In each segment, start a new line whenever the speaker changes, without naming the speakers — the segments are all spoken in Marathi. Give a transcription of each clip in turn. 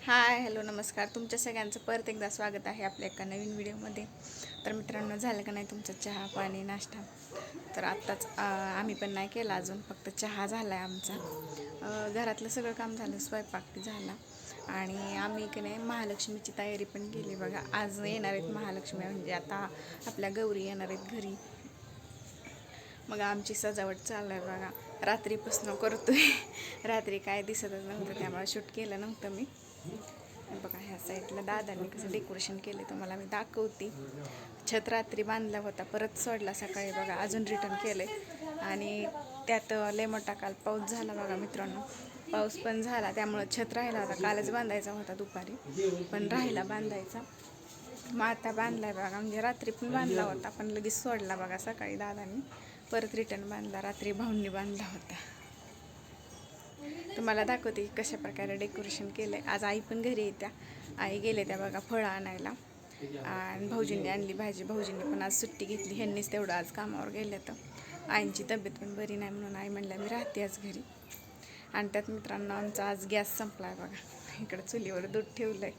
हाय हॅलो नमस्कार. तुमच्या सगळ्यांचं परत एकदा स्वागत आहे आपल्या एका नवीन व्हिडिओमध्ये. तर मित्रांनो, झालं का नाही तुमचं चहा पाणी नाश्ता? तर आत्ताच आम्ही पण नाही केला अजून, फक्त चहा झाला आहे आमचा. घरातलं सगळं काम झालं, स्वयंपाक झाला आणि आम्ही की नाही महालक्ष्मीची तयारी पण केली बघा. आज येणार आहेत महालक्ष्मी, म्हणजे आता आपल्या गौरी येणार आहेत घरी. मग आमची सजावट चालू आहे बघा, रात्रीपासून करतोय. रात्री काय दिसतच नव्हतं, त्यामुळे शूट केलं नव्हतं मी. बघा ह्या साईडला दादांनी कसं डेकोरेशन केले तुम्हाला मी दाखवते. छत रात्री बांधला होता, परत सोडला सकाळी बघा, अजून रिटर्न केले. आणि त्यात लय मोठा काल पाऊस झाला बघा मित्रांनो. पाऊस पण झाला, त्यामुळं छत राहिला होता. कालच बांधायचा होता दुपारी, पण राहिला बांधायचा. मग आता बांधलाय बघा, म्हणजे रात्री पण बांधला होता पण लगेच सोडला बघा सकाळी दादांनी. परत रिटर्न बांधला, रात्री भाऊंनी बांधला होता. तुम्हाला दाखवते कशा प्रकारे डेकोरेशन केलंय. आज आई पण घरी येत्या, आई गेले त्या बघा फळं आणायला. आणि भाऊजींनी आणली भाजी. भाऊजींनी पण आज सुट्टी घेतली, ह्यांनीच तेवढं आज कामावर गेले. तर आईंची तब्येत पण बरी नाही म्हणून आई म्हणल्या मी राहते आज घरी. आणि त्यात मित्रांनो आमचा आज गॅस संपलाय बघा. इकडं चुलीवर दूध ठेवलंय,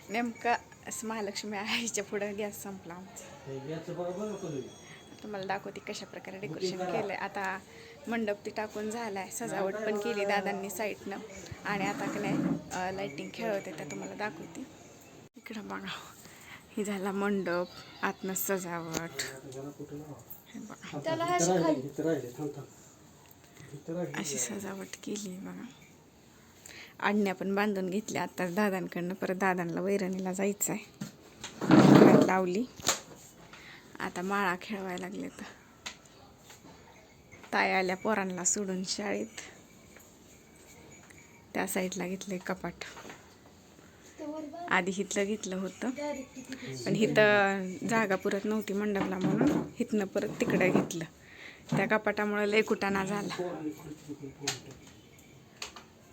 नेमका महालक्ष्मी आईच्या पुढं गॅस संपला आमचा. तुम्हाला दाखवते कशा प्रकारे डेकोरेशन केलंय. आता मंडप ती टाकून झालाय, सजावट पण केली दादांनी साईडनं. आणि आता की नाही लाईटिंग खेळवते, त्या तुम्हाला दाखवते. इकडं बघा, ही झाला मंडप, आतनं सजावट. हे बघा अशी सजावट केली बघा. आडण्या पण बांधून घेतल्या आत्ताच दादांकडनं. परत दादांना वैरणीला जायचं आहे, लावली. आता माळा खेळवायला लागले. तर ताई आल्या पोरांना सोडून शाळेत. त्या साईडला घेतलंय कपाट. आधी हिथलं घेतलं होतं, पण हिथं जागा पुरत नव्हती मंडपला म्हणून हिथनं परत तिकडं घेतलं. त्या कपाटामुळे लय कुटाणा झाला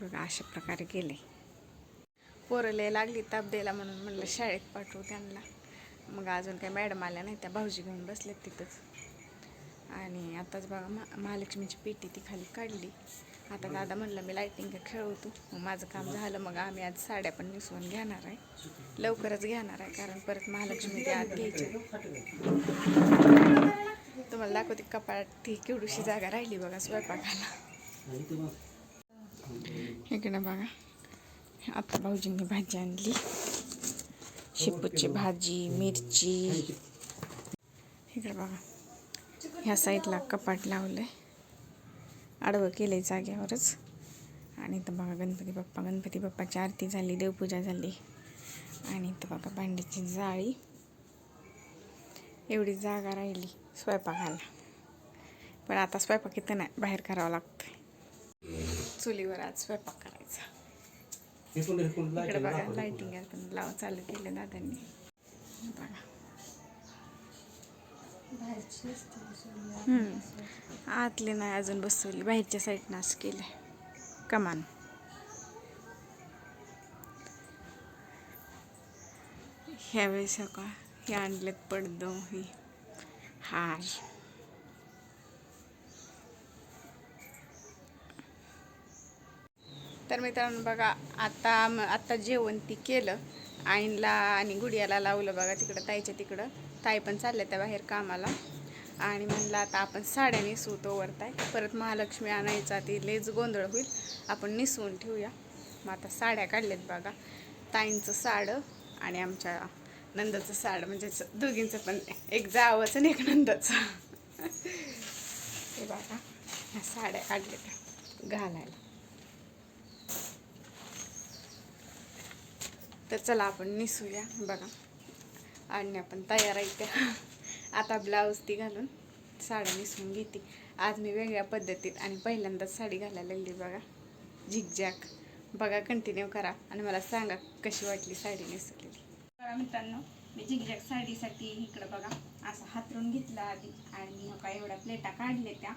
बघा. अशा प्रकारे केले. पोरं लय लागली ताप द्यायला म्हणून म्हणलं शाळेत पाठवू त्यांना. मग अजून काही मॅडम आल्या नाही, त्या भाऊजी घेऊन बसलेत तिथंच. आणि आताच बघा महालक्ष्मीची पेटी ती खाली काढली. आता दादा म्हणलं मी लाईटिंग खेळवतो. मग माझं काम झालं, मग आम्ही आज साड्या पण नेसवून घेणार आहे, लवकरच घेणार आहे, कारण परत महालक्ष्मी ते आत घ्यायची. तुम्हाला दाखवते कपाट, ती केवढीशी जागा राहिली बघा स्वयंपाकाला. इकडे बघा, आता भाऊजींनी भाजी आणली, शेपूची भाजी, मिरची. इकडे बघा ह्या साईडला कपाट लावलंय, आडवं केलंय जाग्यावरच. आणि इथं बघा गणपती बाप्पाची आरती झाली, देवपूजा झाली. आणि इथं बघा भांडीची जाळी. एवढी जागा राहिली स्वयंपाकाला, पण आता स्वयंपाक इथं नाही, बाहेर करावं लागतंय. चुलीवर आज स्वयंपाक करायचा. इकडे बघा लाईटिंग पण चालू केलं दादांनी बघा. आतले नाही अजून बसवली, बाहेरच्या साईडनं असं केलंय कमान. ह्यावेळेस का हे आणलेत पडदं, ही हार. तर मित्रांनो बघा, आता जेवण ती केलं, आईनला आणि गुडियाला लावलं बघा तिकडं ताईच्या तिकडं. ताई पण चालल्या त्या बाहेर कामाला. आणि म्हणलं आता आपण साड्या नेसवू तोवर ताई, परत महालक्ष्मी आणायचा ती लेच गोंधळ होईल, आपण नेसवून ठेवूया. मग आता साड्या काढल्यात बघा, ताईंचं साडं आणि आमच्या नंदाचं साडं, म्हणजे दोघींचं पण, एक जावंचं आणि एक नंदाचं. हे बघा ह्या साड्या काढल्या घालायला. तर चला आपण नेसूया बघा. आणण्या पण तयार आहे त्या. आता ब्लाऊज ती घालून साड्या नेसवून घेते. आज मी वेगळ्या पद्धतीत आणि पहिल्यांदाच साडी घालायला लागली बघा, झिगझॅग. बघा कंटिन्यू करा आणि मला सांगा कशी वाटली साडी नेसवलेली. बघा मित्रांनो, मी झिगझॅग साडीसाठी इकडं बघा असं हातरून घेतला आधी. आणि हो काय एवढ्या प्लेटा काढल्या त्या,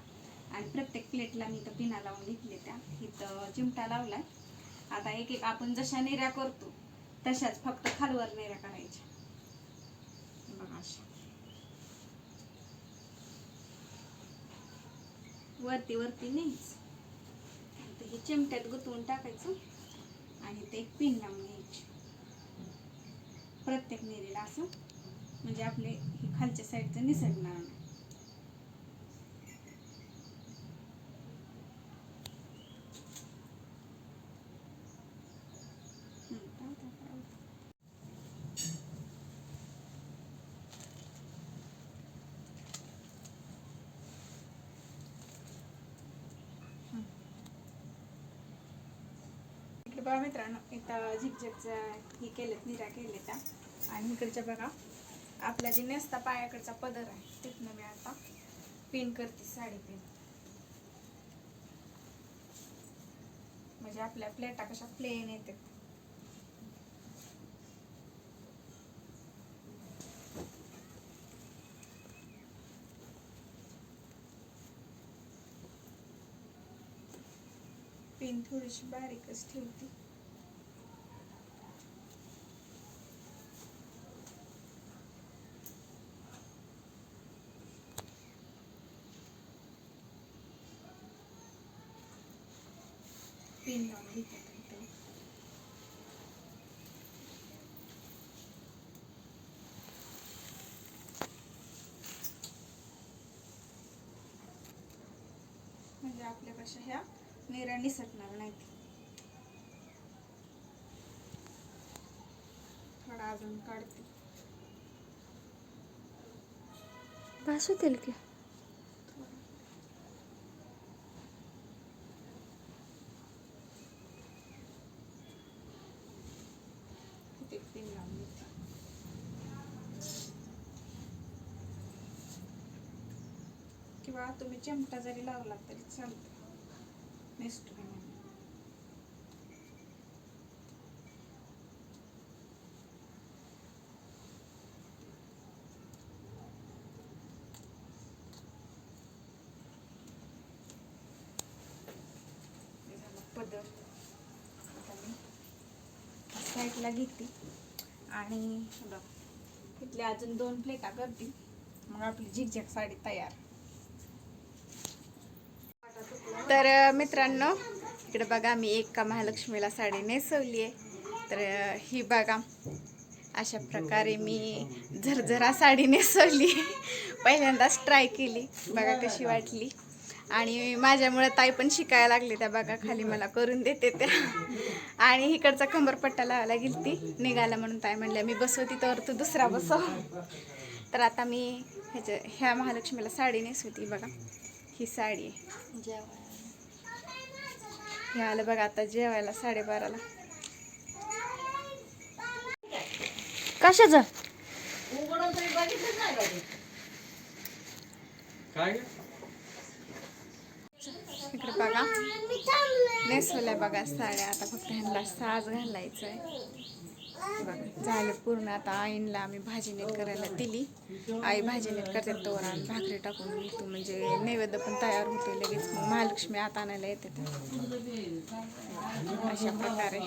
आणि प्रत्येक प्लेटला मी तर पिना लावून घेतले त्या. इथं चिमटा लावलाय. आता एक एक आपण जशा नेऱ्या करतो तशाच, फक्त खालवर नेऱ्या करायच्या बघा. अशा वरती वरती नाहीच, हे चिमट्यात गुतवून टाकायचं आणि ते एक पिन लावून घ्यायची. प्रत्येक नेरीला असं, म्हणजे आपले हे खालच्या साईडचं निसटणार नाही. इकडे बघा मित्रांनो, इथं झिगझॅगचं हे केलेत, निऱ्या केले त्या. आणि इकडच्या बघा आपला जे नेसता पायाकडचा पदर आहे तिथनं मी आता पिन करते, साडी पिन. म्हणजे आपल्या प्लेटा कशा प्लेन येते. पिन थोडीशी बारीकच ठेवते. पिन लावून घेते इथं. म्हणजे आपल्या कशा ह्या नेऱ्या निसटणार नाहीत. थोडा अजून काढते.
बस होतील की.
पिन लावून घेते. किंवा तुम्ही चिमटा जरी लावला तरी चालतं. नेक्स्ट पदर आता मी साईडला घेते आणि इथले अजून 2 प्लेटा करते, मग आपली झिगझॅग साडी तयार. तर मित्रांनो, इकडे बघा मी एका महालक्ष्मीला साडी नेसवली आहे. तर ही बघा अशा प्रकारे मी झरझरा साडी नेसवली. पहिल्यांदाच ट्राय केली, बघा कशी वाटली. आणि माझ्यामुळे ताई पण शिकायला लागली, त्या बघा खाली मला करून देते त्या. आणि इकडचा कंबरपट्टा लावायला गेलती, निघाला म्हणून ताई म्हणल्या मी बसवती तर तू दुसरा बसव. तर आता मी ह्या महालक्ष्मीला साडी नेसवती. बघा ही साडी आहे. हे आलं बघा आता जेवायला 12:30ला.
कशाचं
इकडे बघा नेसवल्या बघा साड्या. आता फक्त ह्यांना साज घालायचं आहे. बघा झालं पूर्ण. आता आईंला आम्ही भाजी नीट करायला दिली. आई भाजी नीट करते तोवर आम्ही भाकरी टाकून घेतो, म्हणजे नैवेद्य पण तयार होतो लगेच. मग महालक्ष्मी आता आणायला येते. अशा प्रकारे